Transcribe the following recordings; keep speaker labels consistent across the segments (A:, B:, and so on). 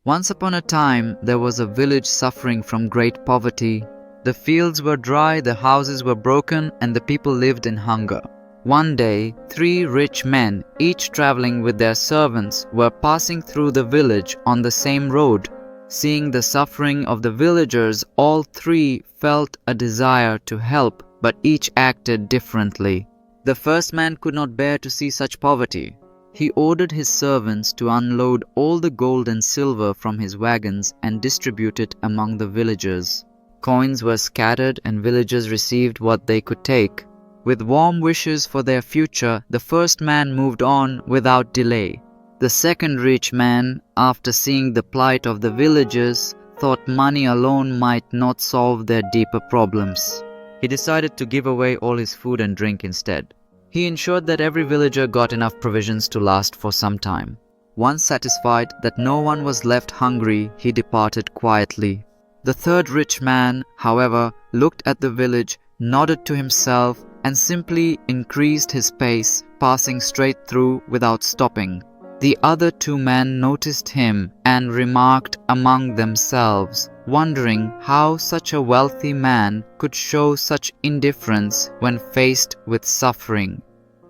A: Once upon a time, there was a village suffering from great poverty. The fields were dry, the houses were broken, and the people lived in hunger. One day, 3 rich men, each traveling with their servants, were passing through the village on the same road. Seeing the suffering of the villagers, all 3 felt a desire to help, but each acted differently. The first man could not bear to see such poverty. He ordered his servants to unload all the gold and silver from his wagons and distribute it among the villagers. Coins were scattered and villagers received what they could take. With warm wishes for their future, the first man moved on without delay. The second rich man, after seeing the plight of the villagers, thought money alone might not solve their deeper problems. He decided to give away all his food and drink instead. He ensured that every villager got enough provisions to last for some time. Once satisfied that no one was left hungry, he departed quietly. The third rich man, however, looked at the village, nodded to himself, and simply increased his pace, passing straight through without stopping. The other 2 men noticed him and remarked among themselves, wondering how such a wealthy man could show such indifference when faced with suffering.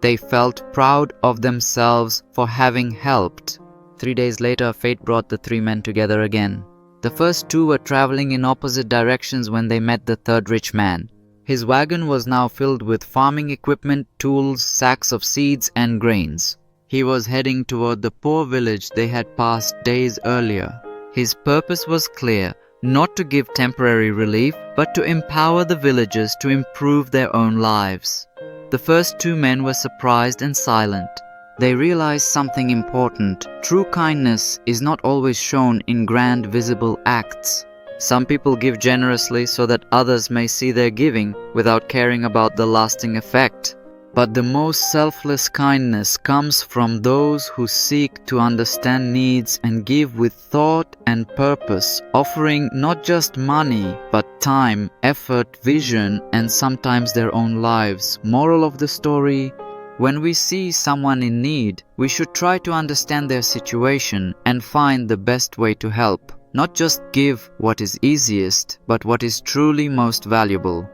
A: They felt proud of themselves for having helped. 3 days later, fate brought the 3 men together again. The first 2 were traveling in opposite directions when they met the third rich man. His wagon was now filled with farming equipment, tools, sacks of seeds and grains. He was heading toward the poor village they had passed days earlier. His purpose was clear, not to give temporary relief, but to empower the villagers to improve their own lives. The first 2 men were surprised and silent. They realized something important. True kindness is not always shown in grand visible acts. Some people give generously so that others may see their giving without caring about the lasting effect. But the most selfless kindness comes from those who seek to understand needs and give with thought and purpose, offering not just money, but time, effort, vision, and sometimes their own lives. Moral of the story: when we see someone in need, we should try to understand their situation and find the best way to help. Not just give what is easiest, but what is truly most valuable.